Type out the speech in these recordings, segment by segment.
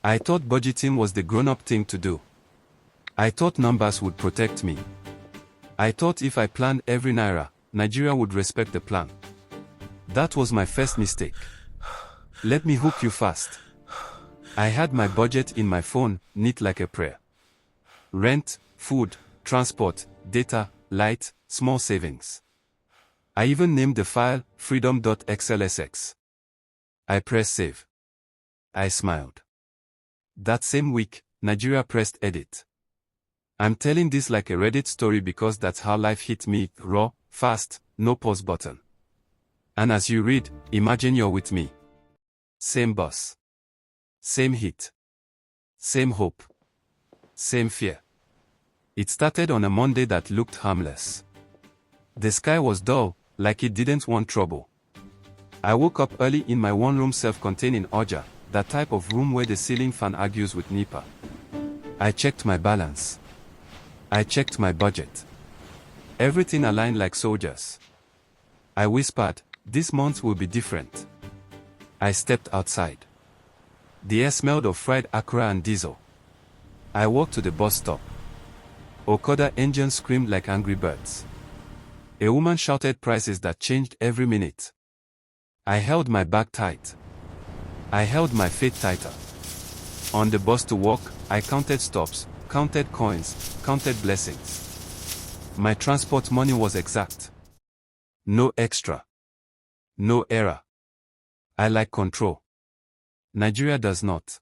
I thought budgeting was the grown-up thing to do. I thought numbers would protect me. I thought if I planned every naira, Nigeria would respect the plan. That was my first mistake. Let me hook you fast. I had my budget in my phone, neat like a prayer. Rent, food, transport, data, light, small savings. I even named the file freedom.xlsx. I pressed save. I smiled. That same week, Nigeria pressed edit. I'm telling this like a Reddit story because that's how life hit me, raw, fast, no pause button. And as you read, imagine you're with me. Same bus. Same heat. Same hope. Same fear. It started on a Monday that looked harmless. The sky was dull, like it didn't want trouble. I woke up early in my one-room self-contained Oja, that type of room where the ceiling fan argues with NEPA. I checked my balance. I checked my budget. Everything aligned like soldiers. I whispered, this month will be different. I stepped outside. The air smelled of fried akra and diesel. I walked to the bus stop. Okada engines screamed like angry birds. A woman shouted prices that changed every minute. I held my bag tight. I held my faith tighter. On the bus to work, I counted stops, counted coins, counted blessings. My transport money was exact. No extra. No error. I like control. Nigeria does not.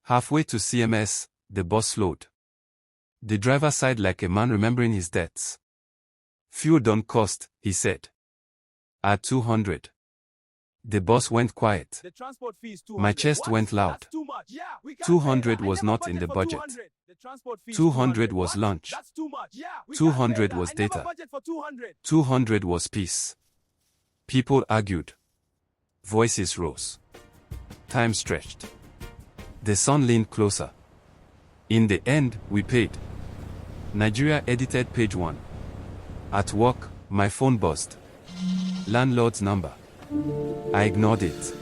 Halfway to CMS, the bus slowed. The driver sighed like a man remembering his debts. Fuel don't cost, he said. At 200. The bus went quiet. The transport fee is 200. My chest went loud. That's too much. Yeah, we can't 200 pay that. was I never not in the budgeted for budget. 200. The transport fee is 200 was What? lunch. That's too much. Yeah, we 200 can't pay was that. I never data. budgeted for 200. 200 was peace. People argued. Voices rose. Time stretched. The sun leaned closer. In the end, we paid. Nigeria edited page 1. At work, my phone buzzed. Landlord's number. I ignored it.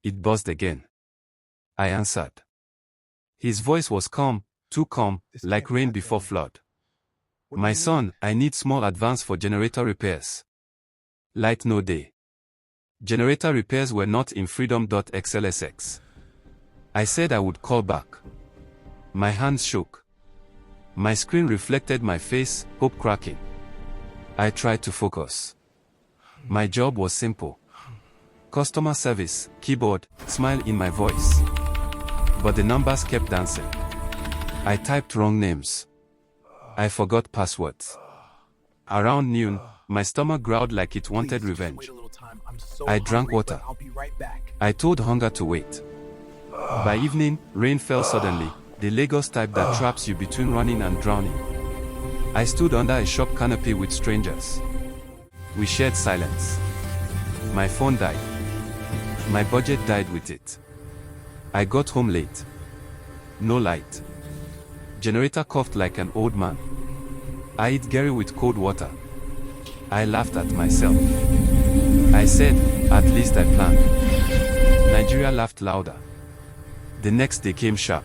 It buzzed again. I answered. His voice was calm, too calm, like rain before flood. My son, I need small advance for generator repairs. Light no day. Generator repairs were not in freedom.xlsx. I said I would call back. My hands shook. My screen reflected my face, hope cracking. I tried to focus. My job was simple. Customer service, keyboard, smile in my voice. But the numbers kept dancing. I typed wrong names. I forgot passwords. Around noon, my stomach growled like it wanted revenge. I drank water. I told hunger to wait. By evening, rain fell suddenly, the Lagos type that traps you between running and drowning. I stood under a shop canopy with strangers. We shared silence. My phone died. My budget died with it. I got home late. No light. Generator coughed like an old man. I ate Gary with cold water. I laughed at myself. I said, at least I planned. Nigeria laughed louder. The next day came sharp.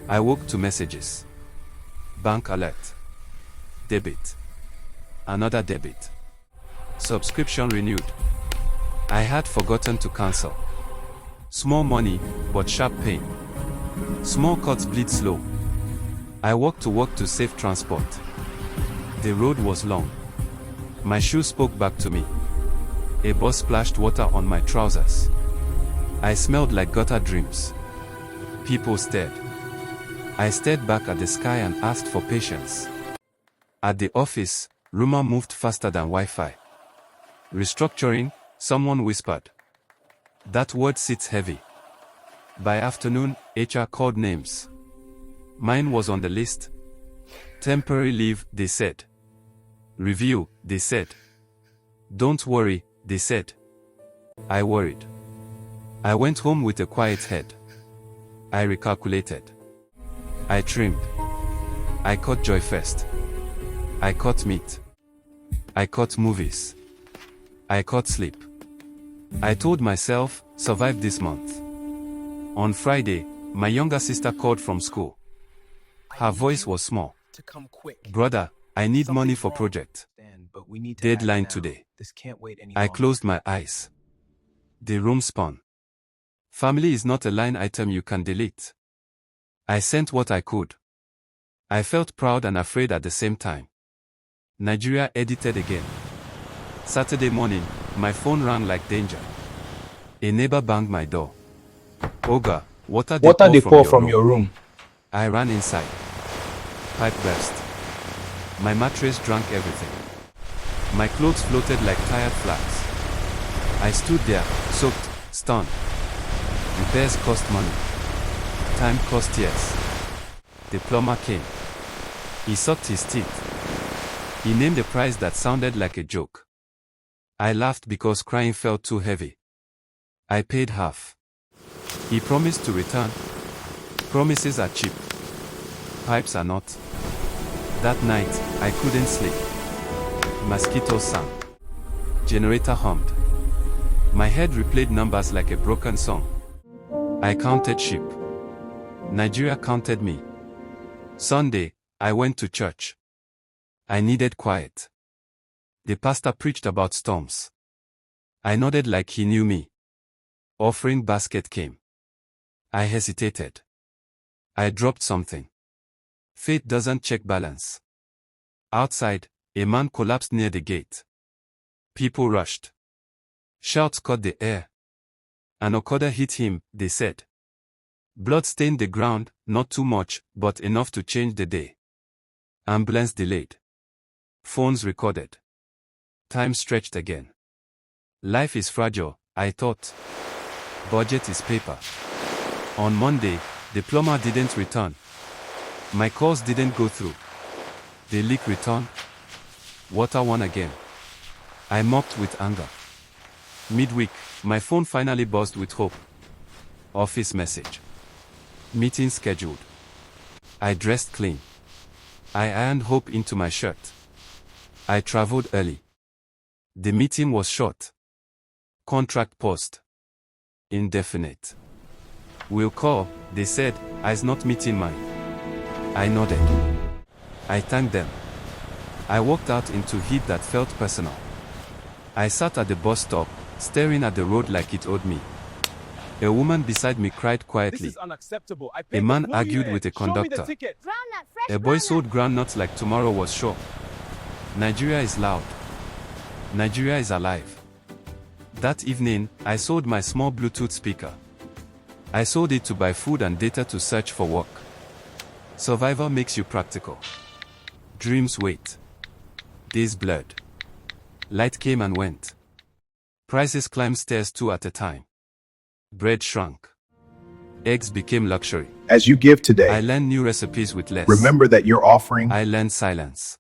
I woke to messages. Bank alert. Debit. Another debit. Subscription renewed. I had forgotten to cancel. Small money, but sharp pain. Small cuts bleed slow. I walked to work to save transport. The road was long. My shoes spoke back to me. A bus splashed water on my trousers. I smelled like gutter dreams. People stared. I stared back at the sky and asked for patience. At the office, rumor moved faster than Wi-Fi. Restructuring, someone whispered. That word sits heavy. By afternoon, HR called names. Mine was on the list. Temporary leave, they said. Review, they said. Don't worry, they said. I worried. I went home with a quiet head. I recalculated. I trimmed. I cut joy first. I cut meat. I cut movies. I cut sleep. I told myself, survive this month. On Friday, my younger sister called from school. Her voice was small. To come quick. Brother, I need money for project. But we need to Deadline act now. today. This can't wait any I longer. closed my eyes. The room spun. Family is not a line item you can delete. I sent what I could. I felt proud and afraid at the same time. Nigeria edited again. Saturday morning, my phone rang like danger. A neighbor banged my door. Oga, water they pour from your room. I ran inside. Pipe burst. My mattress drank everything. My clothes floated like tired flags. I stood there, soaked, stunned. Repairs cost money. Time cost tears. The plumber came. He sucked his teeth. He named a price that sounded like a joke. I laughed because crying felt too heavy. I paid half. He promised to return. Promises are cheap. Pipes are not. That night, I couldn't sleep. Mosquitoes sang. Generator hummed. My head replayed numbers like a broken song. I counted sheep. Nigeria counted me. Sunday, I went to church. I needed quiet. The pastor preached about storms. I nodded like he knew me. Offering basket came. I hesitated. I dropped something. Faith doesn't check balance. Outside, a man collapsed near the gate. People rushed. Shouts caught the air. An Okada hit him, they said. Blood stained the ground, not too much, but enough to change the day. Ambulance delayed. Phones recorded. Time stretched again. Life is fragile, I thought. Budget is paper. On Monday, the plumber didn't return. My calls didn't go through. The leak returned. Water won again. I mocked with anger. Midweek, my phone finally buzzed with hope. Office message. Meeting scheduled. I dressed clean. I ironed hope into my shirt. I traveled early. The meeting was short. Contract paused. Indefinite. We'll call, they said, I's not meeting mine. I nodded. I thanked them. I walked out into heat that felt personal. I sat at the bus stop, staring at the road like it owed me. A woman beside me cried This quietly. is unacceptable. I A paid man to fly you argued here. with a Show me the conductor. ticket. A boy sold groundnuts like tomorrow was sure. Nigeria is loud. Nigeria is alive. That evening, I sold my small Bluetooth speaker. I sold it to buy food and data to search for work. Survival makes you practical. Dreams wait. Days blurred. Light came and went. Prices climbed stairs two at a time. Bread shrunk. Eggs became luxury. As you give I today, learned new recipes with less. remember that you're offering. I learned silence.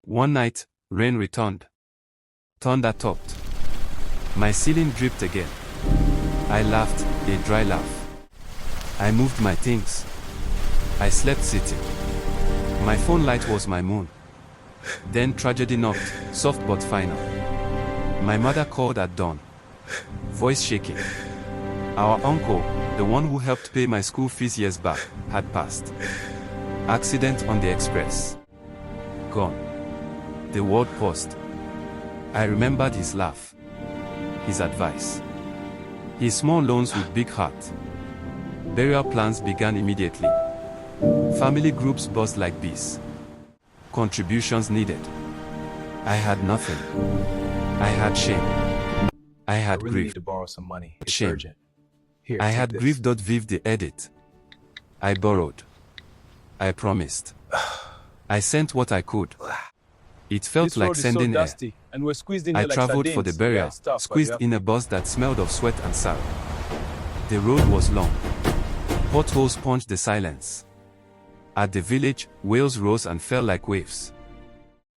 One night, rain returned. Thunder topped. My ceiling dripped again. I laughed, a dry laugh. I moved my things. I slept sitting. My phone light was my moon. Then tragedy knocked, soft but final. My mother called at dawn. Voice shaking. Our uncle, the one who helped pay my school fees years back, had passed. Accident on the express. Gone. The world paused. I remembered his laugh. His advice. His small loans with big heart. Burial plans began immediately. Family groups buzzed like bees. Contributions needed. I had nothing. I had shame. I had really grief. need to borrow some money. It's Shame. urgent. Here, I take had this. grief.viv the edit. I borrowed. I promised. I sent what I could. It felt This like road is so sending air. dusty, and we're squeezed in I here like traveled for the sardines. burial, Yeah, it's tough, but squeezed you have in to- a bus that smelled of sweat and sorrow. The road was long. Potholes punched the silence. At the village, whales rose and fell like waves.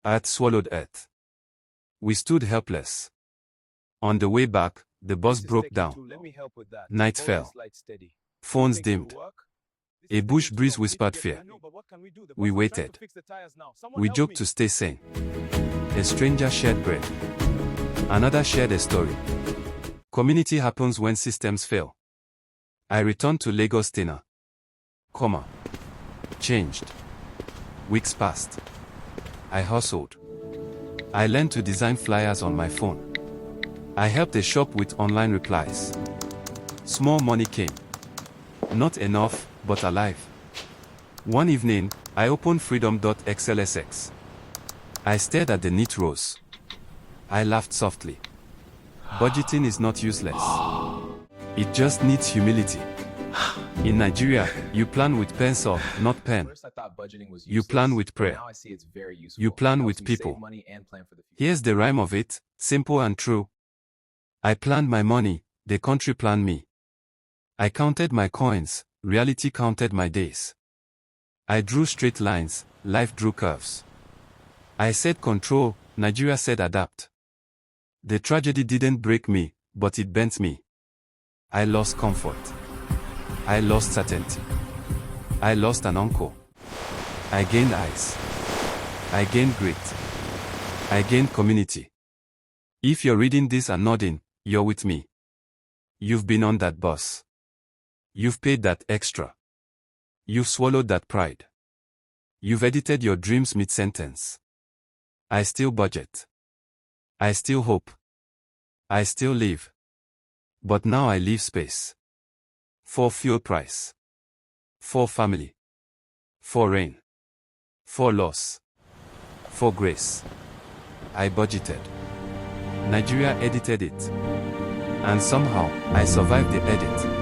Earth swallowed earth. We stood helpless. On the way back, the bus This is broke taking down. too long. Let me help with that. Night Hold fell. this light steady. Phones Think it'll dimmed. work? This A is bush taking too breeze long. We need to whispered get fear. there. I know, but what can we do? The We bus is trying waited. to fix the tires now. Someone We help joked me. to stay sane. A stranger shared bread. Another shared a story. Community happens when systems fail. I returned to Lagos Tena. Comma. Changed. Weeks passed. I hustled. I learned to design flyers on my phone. I helped a shop with online replies. Small money came. Not enough, but alive. One evening, I opened freedom.xlsx. I stared at the neat rows. I laughed softly. Budgeting is not useless. It just needs humility. In Nigeria, you plan with pencil, not pen. First, I thought budgeting was You plan useless, with but prayer. now I see it's very useful. You plan It helps with me save people. money and plan for the future. Here's the rhyme of it, simple and true. I planned my money, the country planned me. I counted my coins, reality counted my days. I drew straight lines, life drew curves. I said control, Nigeria said adapt. The tragedy didn't break me, but it bent me. I lost comfort. I lost certainty. I lost an uncle. I gained eyes. I gained grit. I gained community. If you're reading this and nodding, you're with me. You've been on that bus. You've paid that extra. You've swallowed that pride. You've edited your dreams mid-sentence. I still budget. I still hope. I still live. But now I leave space. For fuel price. For family. For rain. For loss. For grace. I budgeted. Nigeria edited it. And somehow, I survived the edit.